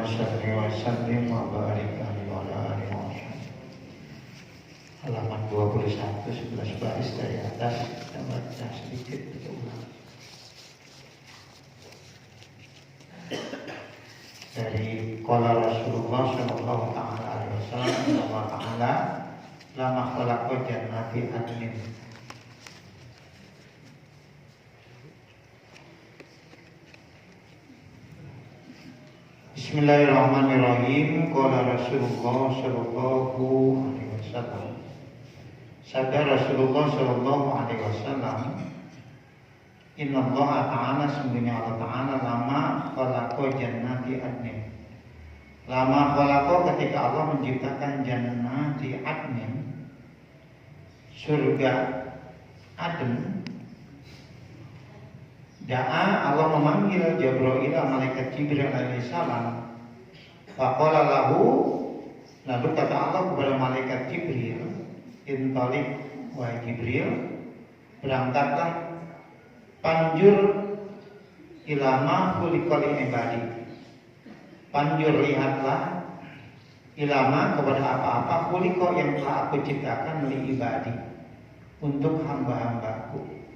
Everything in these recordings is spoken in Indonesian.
salli wa sallim wa barik ala ali Muhammad. Halaman 21, 11 baris dari atas, kita baca sedikit kita ulang. Dari qala Rasulullah sallallahu ta'ala alaihi wasallam, Allah ta'ala lama khalaqa jannati adnin. Bismillahirrahmanirrahim. Qala Rasulullah sallallahu alaihi wasallam. Sabda Rasulullah sallallahu alaihi wasallam, Inna Allah ta'ala, sungguhnya Allah ta'ala lama khalaqa jannati adnin. Lama khalaqa, ketika Allah menciptakan jannati adnin, surga Aden. Da'a, Allah memanggil Jibril, malaikat Jibril alaihissalam. Faqala lahu, lalu kata Allah kepada malaikat Jibril, intalik wahai Jibril, berangkatlah, panjur ilama kulikoli ibadi. Panjur, lihatlah, ilama kepada apa-apa kuliko yang telah aku ciptakan li ibadi, untuk hamba-hambaku.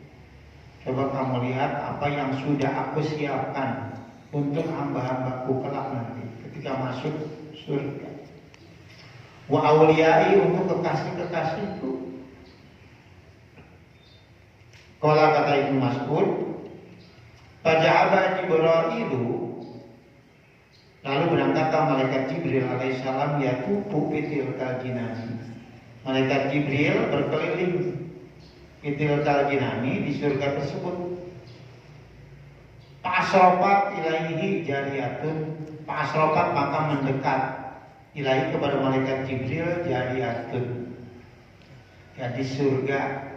Coba kamu lihat apa yang sudah aku siapkan untuk hamba-hambaku kelak nanti ketika masuk surga. Wa auliyai, untuk kekasih-kekasihku. Qala, kata Ibnu Mas'ud, Faja'aba Jibrailu, lalu berangkatlah malaikat Jibril alaihissalam yatufu fitilkal jinani. Malaikat Jibril berkeliling fitilkal jinani, di surga tersebut. Fa'asrafat ilaihi jariyatun, fa'asrafat, maka mendekat, ilaihi kepada malaikat Jibril, jariyatun, gadis surga.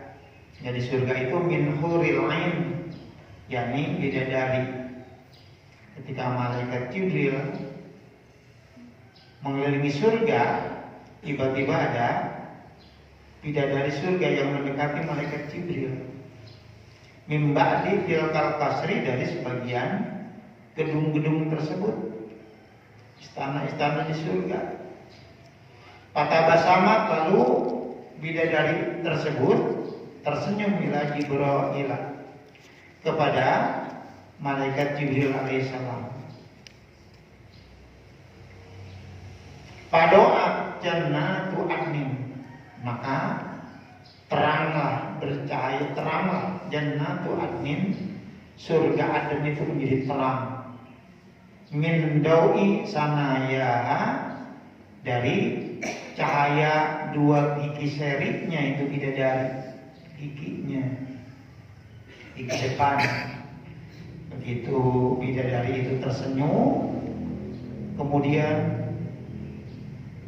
Gadis surga itu min huril ain, yakni bidadari. Ketika malaikat Jibril mengelilingi surga, tiba-tiba ada bidadari surga yang mendekati malaikat Jibril. Mimba'di tilkal kasri, dari sebagian gedung-gedung tersebut, istana-istana di surga. Fatabasamat, lalu bidadari tersebut tersenyum ila Jibril, kepada malaikat Jibril alaihissalam. Padoa jannatu adnin, maka teranglah, bercahaya, teranglah jannatu adnin, surga Aden itu menjadi terang. Min daui sanaya, dari cahaya dua gigi seriknya itu bidadari, giginya, gigi depan. Begitu bidadari itu tersenyum, kemudian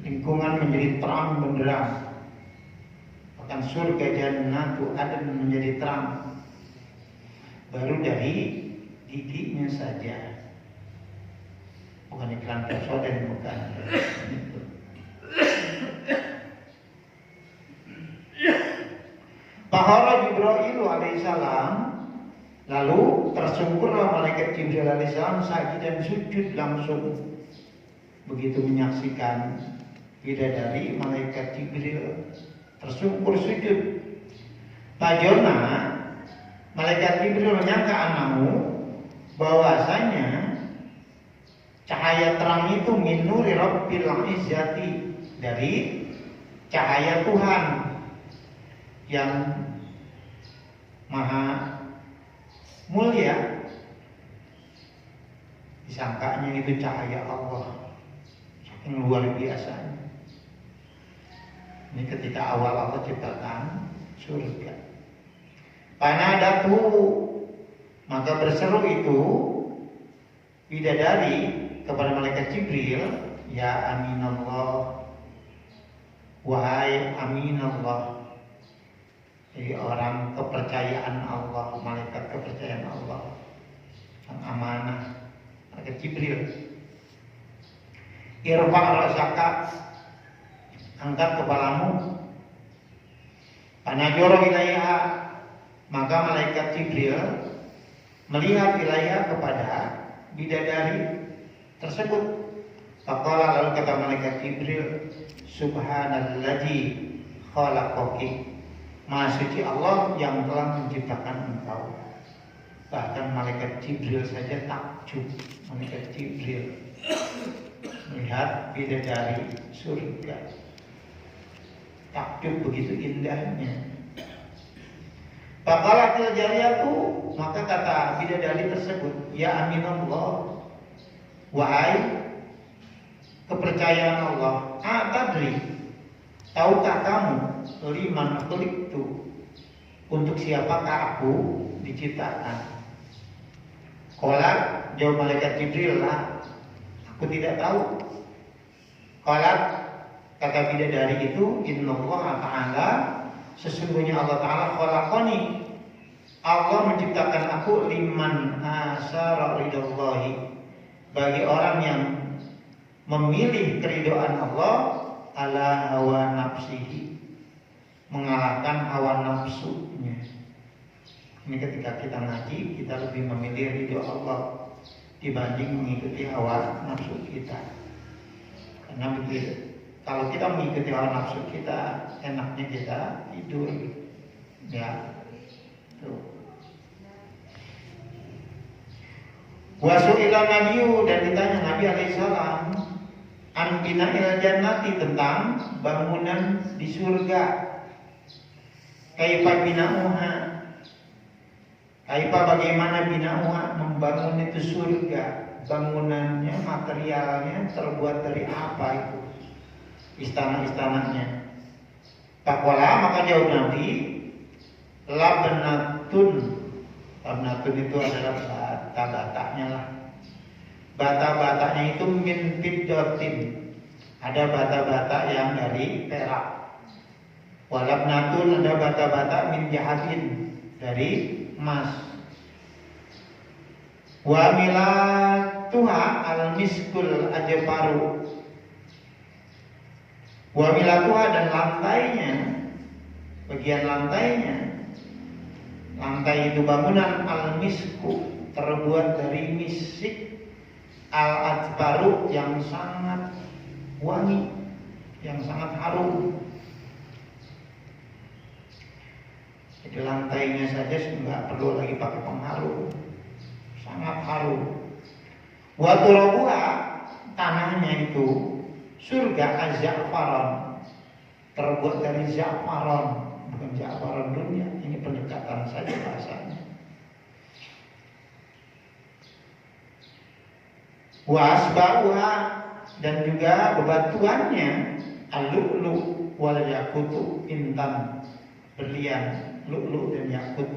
lingkungan menjadi terang benderang. Bahkan surga jannatu Aden menjadi terang baru dari giginya saja. Bukan iklan Pepsodent, bukan. Pahala Jibril alaihissalam, lalu tersungkurlah malaikat Jibril alaihissalam sajidan, sujud langsung. Begitu menyaksikan bidadari, malaikat Jibril tersungkur sujud. Tajona, malaikat Jibril menyangka anamu, bahwasanya cahaya terang itu min nuri rabbil izzati, dari cahaya Tuhan yang maha mulia. Disangkanya itu cahaya Allah, saking luar biasanya. Ini ketika awal Allah ciptakan surga. Panadatu, maka berseru itu bidadari kepada malaikat Jibril, ya aminallah, wahai aminallah. Jadi orang kepercayaan Allah, malaikat kepercayaan Allah, yang amanah, malaikat Jibril. Irfa' rasaka, angkat kepalamu. Panajoro ilaiha, maka malaikat Jibril melihat ilaiha, kepada bidadari tersebut. Faqala, lalu kata malaikat Jibril, subhanalladzi khalaqaki, maha suci Allah yang telah menciptakan engkau. Bahkan malaikat Jibril saja takjub. Malaikat Jibril melihat bidadari surga, takjub begitu indahnya. Faqalatil jariyatu, maka kata bidadari tersebut, ya aminallah, wahai kepercayaan Allah, atadri, tahukah kamu, liman khuliqtu, untuk siapakah aku diciptakan? Qala, jawab malaikat Jibril, lah, aku tidak tahu. Qala, kata bidadari itu, innallaha ta'ala, sesungguhnya Allah Ta'ala khalaqani, Allah menciptakan aku liman asara ridallahi, bagi orang yang memilih keridhaan Allah ala hawa nafsihi, mengalahkan hawa nafsunya. Ini ketika kita ngaji, kita lebih memilih ridho Allah dibanding mengikuti hawa nafsu kita. Karena begitu, kalau kita mengikuti hawa nafsu kita, enaknya kita tidur, ya. Tuh. Wasu'ila Nabiyu, dan ditanya Nabi alaihissalam an bina'il jannati, tentang bangunan di surga. Kaifa bina'uha, kaifa bagaimana bina'uha, membangun itu surga, bangunannya, materialnya terbuat dari apa itu, istana-istananya. Faqala, maka jawab Nabi, labnatun. Labnatun itu adalah bata-batanya lah. Bata-batanya itu min fiddatin, ada bata-bata yang dari perak. Walabnatun, ada bata-bata min jahatin, dari emas. Wa milatuha al-miskul ajfaru, wa milatuha, dan lantainya, bagian lantainya, lantai itu bangunan al-misku, terbuat dari misik, al-ajfaru, yang sangat wangi, yang sangat harum. Jadi lantainya saja nggak perlu lagi pakai pengharum, sangat harum. Wa turabuha, tanahnya itu surga az-za'faran, terbuat dari za'faran, bukan za'faran dunia. Ini pendekatan saja bahasanya. Wa asba'uha, dan juga bebatuannya al-lu'lu wal yaqutu, intan, berlian, lu'lu dan yakut.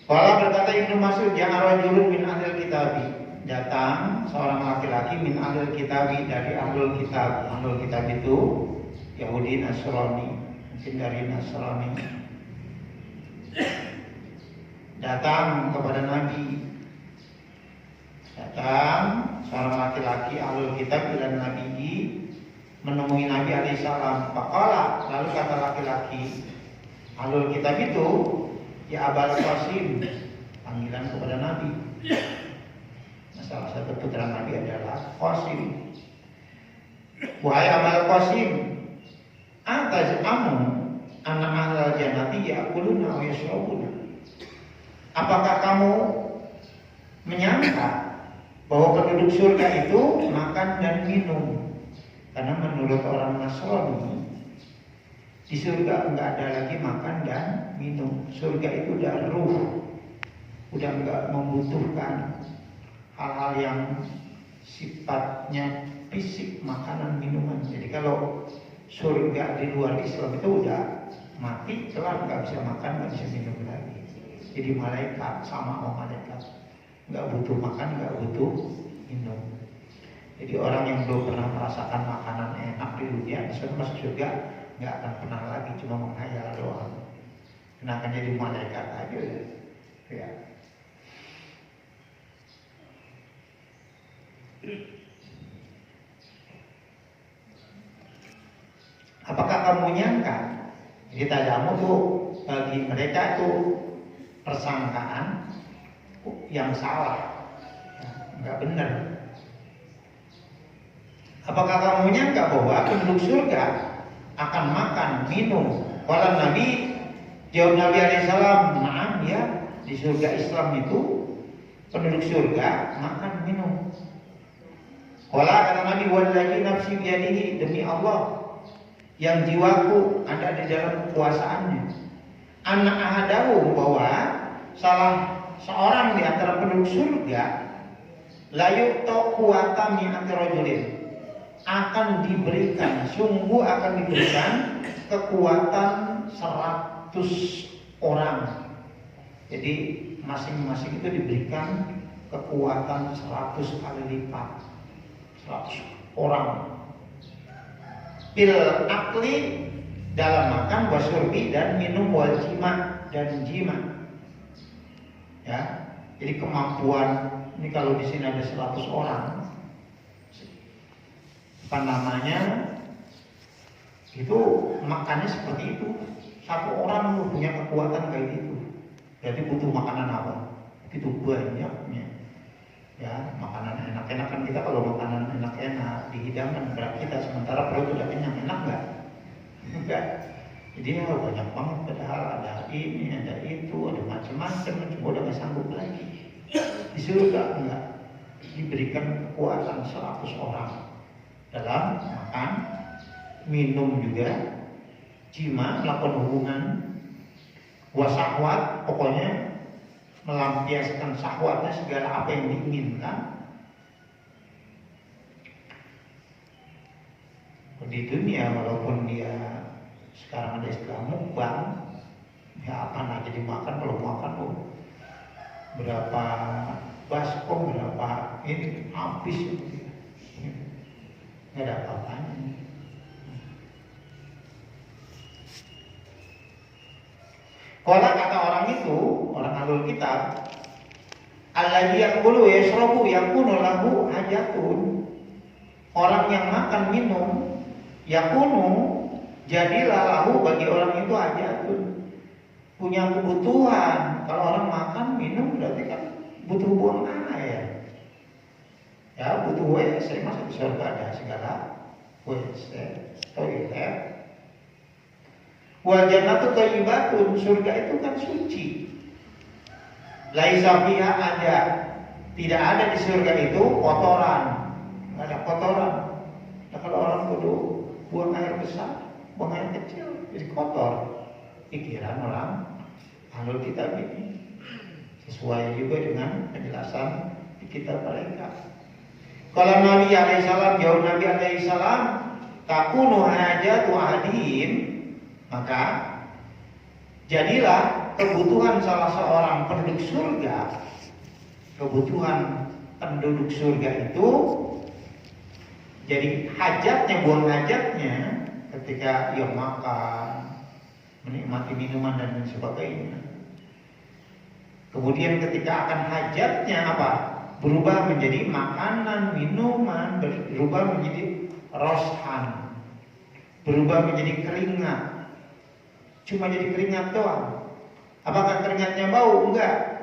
Qala, berkata Ibnu Mas'ud, ja'a rajulun min ahlil kitabi, datang seorang laki-laki min ahlil kitabi, dari ahlul kitab. Ahlul kitab itu Yahudi, Nasrani, mungkin dari Nasrani. Datang kepada Nabi. Datang seorang laki-laki ahlul kitab dan Nabi, menemui Nabi alaihissalam. Faqala, lalu kata laki-laki ahlul kitab itu, ya Abul Qasim, panggilan kepada Nabi. Nah, salah satu putra Nabi adalah Qasim. Wahai Abul Qasim, ataz'amu anna ahlal jannati ya'kuluna wa yashrabuna, apakah kamu menyangka bahwa penduduk surga itu makan dan minum? Karena menurut orang Nasrani, di surga enggak ada lagi makan dan minum. Surga itu udah ruh, udah enggak membutuhkan hal-hal yang sifatnya fisik, makanan, minuman. Jadi kalau surga di luar Islam itu udah mati, kelar, nggak bisa makan, nggak bisa minum lagi. Jadi malaikat sama malaikat, nggak butuh makan, nggak butuh minum. Jadi orang yang belum pernah merasakan makanan enak di dunia, misalnya masuk surga, nggak akan pernah lagi, cuma menghayal doang. Kena akan jadi malaikat aja, ya. Apakah kamu nyangka? Jadi tajamu tuh bagi mereka itu persangkaan yang salah, nggak benar. Apakah kamu menyangka bahwa penduduk surga akan makan, minum? Kalau Nabi, jawab Nabi alaihissalam, "Na'am ya, di surga Islam itu penduduk surga makan, minum." Kalau kata Nabi, "Wallahi nafsi biyadihi, demi Allah yang jiwaku ada di dalam kekuasaannya, anak ahadahu, bahwa salah seorang di antara penduduk surga layu kuwata min antirojulin, akan diberikan, sungguh akan diberikan kekuatan 100 orang. Jadi masing-masing itu diberikan kekuatan 100 kali lipat, 100 orang. Bil akli, dalam makan, wasurbi, dan minum, wal jima, dan jima. Ya, jadi kemampuan ini kalau di sini ada 100 orang, apa namanya, itu makannya seperti itu. Satu orang punya kekuatan kayak gitu. Jadi butuh makanan apa? Begitu banyaknya. Ya, makanan enak-enak kan, kita kalau makanan enak-enak dihidangkan berat kita, sementara perut udah kenyang, enak nggak? Enggak. Jadi banyak banget, padahal ada ini, ada itu, ada macam-macam, cuma udah nggak sanggup lagi. Di surga enggak, diberikan kekuatan 100 orang dalam makan, minum juga, jima, melakukan hubungan, wasahwat, pokoknya melampiaskan syahwatnya, segala apa yang diinginkan. Di dunia walaupun dia sekarang ada istilah mukbang, ya apa nak jadi makan, kalau makan berapa baskom, berapa ini habis gitu. Nggak ada apa-apanya. Kalau kata orang itu, orang ahlul kitab, alladzi yaqulu yashrabu yakunu lahu hajatun. Orang yang makan minum, yakunu, jadilah lahu, bagi orang itu hajatun, punya kebutuhan. Kalau orang makan minum berarti kan butuh buang air. Ya, butuh WC, masa di surga ada segala WC, toilet. Wal jannatu thayyibatun, surga itu kan suci. Laisa fiha ada, tidak ada di surga itu kotoran, nggak ada kotoran. Nah, kalau orang kudu buang air besar, buang air kecil, jadi kotor. Pikiran orang ahlul kitab ini sesuai juga dengan penjelasan di kitab mereka. Kalau Nabi alaihissalam, jawab Nabi alaihissalam, takunu hajatu ahadihim, maka jadilah kebutuhan salah seorang penduduk surga, kebutuhan penduduk surga itu, jadi hajatnya, buang hajatnya ketika ia makan, menikmati minuman dan sebagainya. Kemudian ketika akan hajatnya apa? Berubah menjadi makanan, minuman, berubah menjadi roshan, berubah menjadi keringat. Cuma jadi keringat doang. Apakah keringatnya bau? Enggak.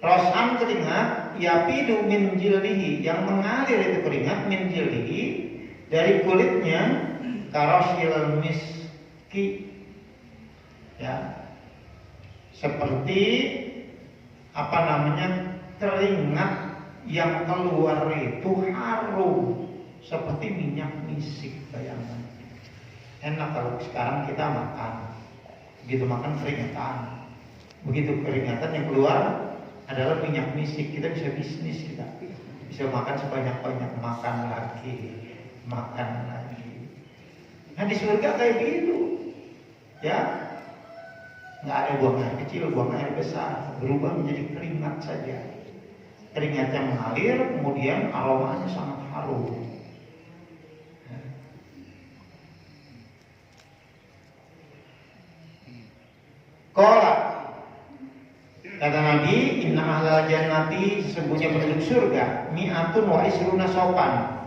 Roshan keringat, yafidu min jildihi, yang mengalir itu keringat, min jildihi, dari kulitnya, karosil miski. Ya, seperti apa namanya, keringat yang keluar itu harum seperti minyak misik. Bayangkan, enak kalau sekarang kita makan, begitu makan keringatan, begitu keringatan yang keluar adalah minyak misik, kita bisa bisnis, kita bisa makan sebanyak-banyak, makan lagi. Nah di surga kayak gitu, ya. Nggak ada buang air kecil, buang air besar, berubah menjadi keringat saja. Keringat yang mengalir, kemudian aromanya sangat harum. Qala, kata Nabi, inna ahlal jannati, sesungguhnya penduduk surga, mi'atun wa isruna sopan.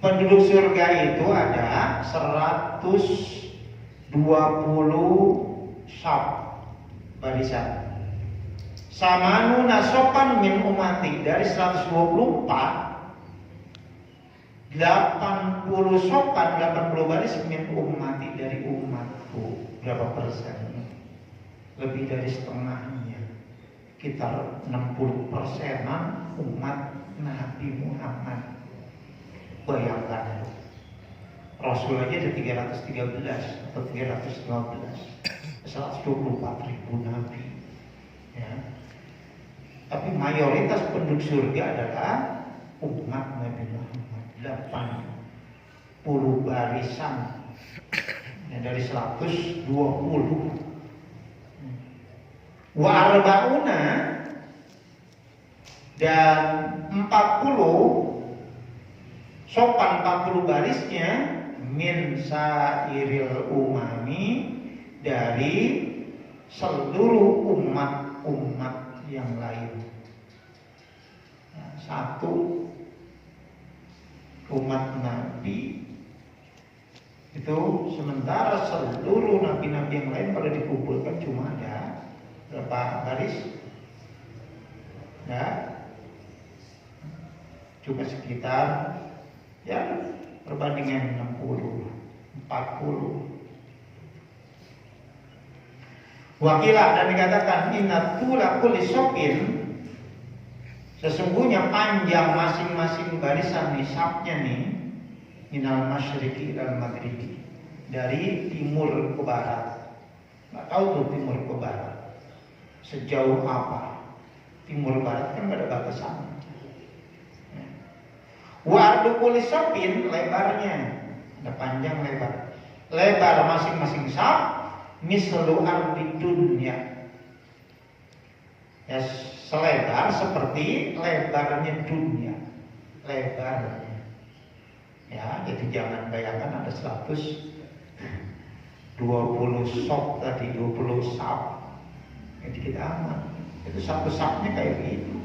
Penduduk surga itu ada 120 sop, barisan. Samanu nasopan min umati, dari 124 80 sopan, 80 baris min ummati, dari umatku. Berapa persen? Lebih dari setengahnya, sekitar 60%-an umat Nabi Muhammad. Bayangkan, Rasul aja ada 313 atau 315, 124.000 Nabi, ya. Tapi mayoritas penduduk surga adalah umat Nabi Muhammad. 80 barisan, ya, dari 120. Wa arba'una, dan 40 sopan, 40 barisnya min sairil umami, dari seluruh umat-umat yang lain. Nah, satu umat Nabi itu, sementara seluruh nabi-nabi yang lain pada dikumpulkan cuma ada berapa baris? Ya, cuma sekitar, ya, perbandingan 60, 40. Wakilah, dan dikatakan inna tula kulli sopin, sesungguhnya panjang masing-masing barisan nisabnya nih, minal masyriqi dan maghribi, dari timur ke barat. Nggak tahu tuh timur ke barat sejauh apa. Timur barat kan gak ada batasan. Wa ardu kulli sopin, lebarnya, ada panjang lebar. Lebar masing-masing sab mislu ardi dunya, ya, selebar seperti lebarnya dunia, lebarnya, ya. Jadi jangan bayangkan ada 120 sok tadi, 20 sab, jadi kita aman. Itu satu sabnya kayak gitu,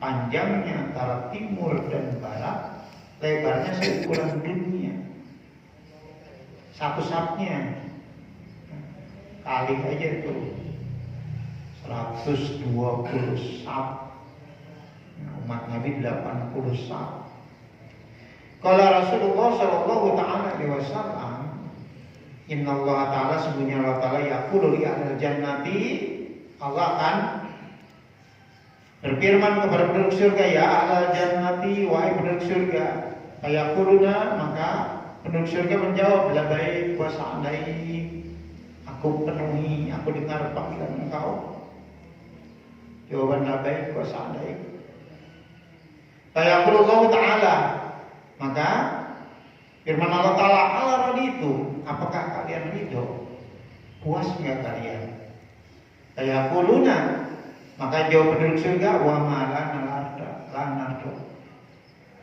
panjangnya antara timur dan barat, lebarnya seukuran dunia. Satu sabnya kali aja tuh 120 sab. Umat Nabi 80 sab. Kalau Rasulullah Shallallahu Alaihi Wasallam, Inna Allah Taala, sesungguhnya Allah Taala yaqulu li ahlil jannati, Allah akan berfirman kepada penduduk surga, ya ahlal jannati, wahai penduduk surga. Fayaquluna, maka penduduk surga menjawab, la baik wa sa'dai, aku penuhi, aku dengar panggilan engkau. Jawaban la baik wa sa'dai. Fayaqulullahu ta'ala, maka firman Allah Ta'ala, ala raditu, apakah kalian ridho? Puas enggak kalian? Fayaquluna, maka jawab penduduk surga, wa ma lana nardo,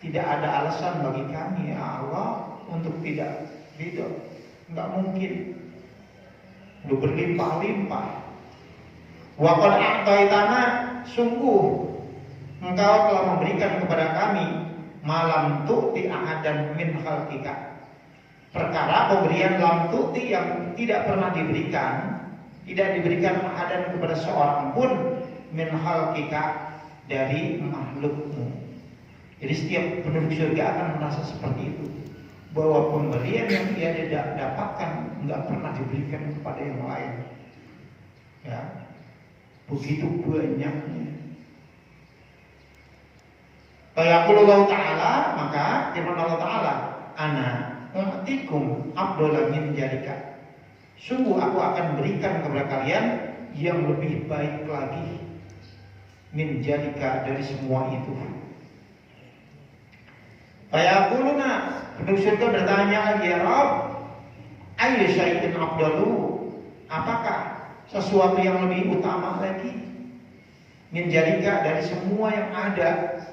tidak ada alasan bagi kami ya Allah untuk tidak ridho. Enggak mungkin, udah berlimpah-limpah. Wa qad a'taitana, sungguh engkau telah memberikan kepada kami malam tu'ti ahadan min khalqika, perkara pemberian lam tu'ti yang tidak pernah diberikan, tidak diberikan ahadan kepada seorang pun min khalqika, dari makhlukmu. Jadi setiap penduduk surga akan merasa seperti itu, bahwa pemberian yang dia dapatkan nggak pernah diberikan kepada yang lain. Ya, begitu banyaknya. Fayaqulullahu ta'ala, maka firman Allah Ta'ala, ana u'tikum afdala min jalika, sungguh aku akan berikan kepada kalian yang lebih baik lagi, min jalika, dari semua itu. Fayaquluna, penduduk surga bertanya lagi, ya Rabb, ayyu syai'in afdalu, apakah sesuatu yang lebih utama lagi, min jalika, dari semua yang ada.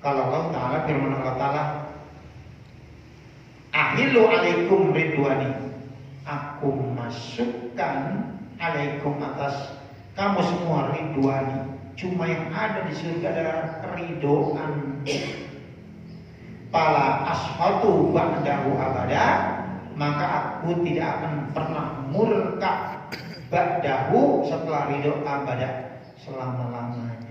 Kalau Allah Ta'ala, firman Allah Ta'ala, ahillu alaikum ridwani, aku masukkan alaikum, atas kamu semua, ridwani, cuma yang ada di surga adalah ridhoan. Pala asfatu ba'dahu abada, maka aku tidak akan pernah murka ba'dahu, setelah ridho, abada, selama-lamanya.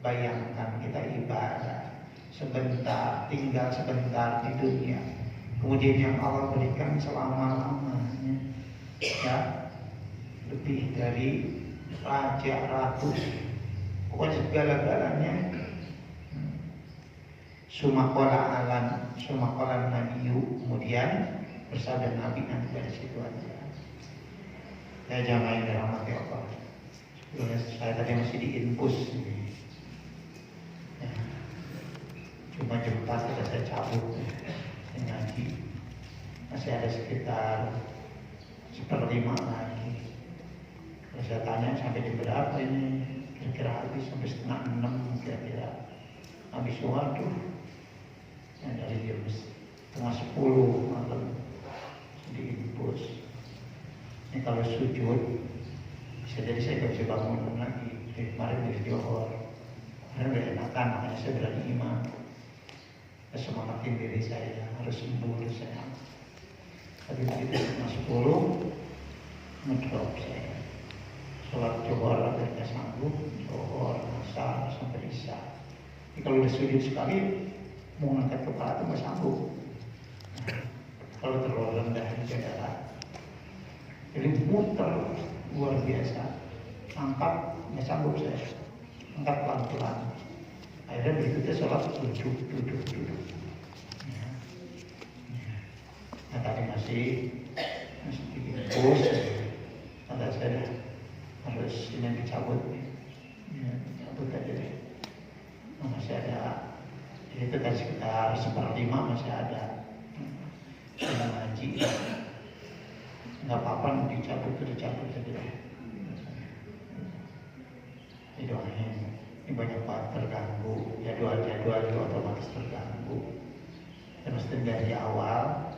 Bayangkan kita ibadah, sebentar, tinggal sebentar di dunia. Kemudian yang Allah berikan selama-lamanya, ya, lebih dari raja, ratu, pokoknya segala-galanya. Sumakola Nabiyu, kemudian bersabda Nabi nanti dari situ aja. Ya jamaah yang dirahmati Allah. Sebelumnya saya tadi masih diinpus. Ya. Cuma jam 4 sudah saya cabut ngaji. Masih ada sekitar 1/5 lagi. Kalau saya tanya sampai jam berapa ini, kira-kira habis sampai 5:30 kira-kira. Habis waduh, yang dari jam 9:30 malam diimpus. Ini kalau sujud, bisa jadi saya nggak bisa bangun lagi. Kemarin di Johor, karena udah enakan, makanya saya berani imam. Saya semangatin diri saya, harus sembuh, harus sehat. Tapi begitu 9:10, ngedrop saya. Sholat Johor agar nggak sanggup, Johor, asar, sampai isya. Jadi kalau udah sujud sekali, mau ngangkat kepala itu nggak sanggup. Kalau terlalu rendah di dada, jadi muter luar biasa. Angkat nggak sanggup saya, angkat pelan-pelan. Akhirnya berikutnya sholat duduk. Ya. Nah tadi masih bikin bos, kata saya harus ini dicabut, ya, dicabut aja deh. Masih ada, itu kan sekitar 1/5 masih ada. Kita ngaji, nggak apa-apa, dicabut aja deh. Didoain, ini banyak banget terganggu, jadwal juga otomatis terganggu. Dan mesti dari awal,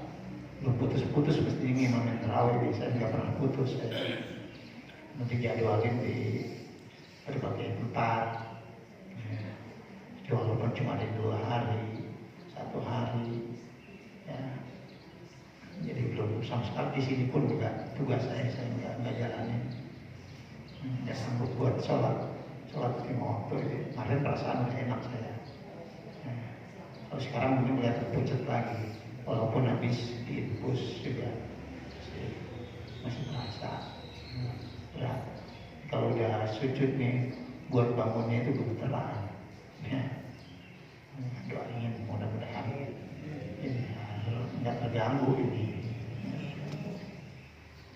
belum putus-putus mesti ini imamin terawih, saya nggak pernah putus. Nanti jadwalin di berbagai tempat. Walaupun cuma ada 2 hari, 1 hari, ya. Jadi belum sama sekali di sini pun juga tugas saya nggak jalanin, nggak sanggup buat sholat lima waktu itu. Kemarin perasaan udah enak saya. Nah, kalau sekarang mungkin mulai terpucat lagi, walaupun habis diinfus juga masih terasa berat. Kalau udah sujud nih, buat bangunnya itu gemeteran. Ya, doain mudah-mudahan ini nggak terganggu ini.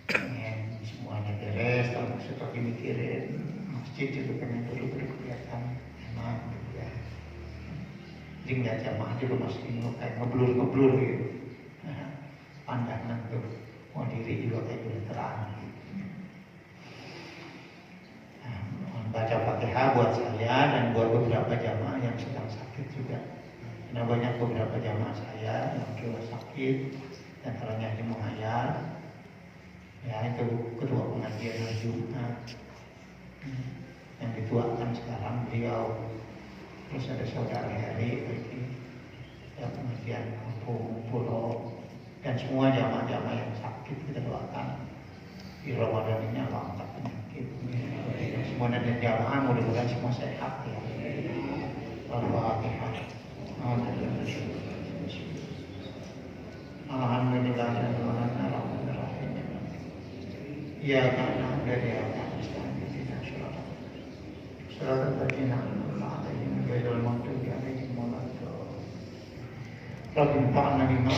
Pengen semuanya beres, kalau seperti mikirin masjid itu pengen dulu kelihatan enak gitu ya. Jadi nggak jamaah juga masih kayak ngeblur gitu. Nah, pandangan tuh mau diri juga kayak gemeteran. Baca Fatihah buat saya dan buat beberapa jamaah yang sedang sakit juga. Karena banyak beberapa jamaah saya yang juga sakit, dan antaranya Haji Muhayyar, ya itu ketua pengajian hari Jumat, yang dituakan sekarang beliau. Terus ada saudara Heri lagi, ya pengajian Pulau, dan semua jamaah-jamaah yang sakit kita doakan di Ramadan ini Allah angkat penyakit. Semua dan jamaah mudah-mudahan semua sehat ya. Al-Fatihah. Alhamdulillah. Ya karena dari Allah surat al-Fatihah. Rabbi ta'ala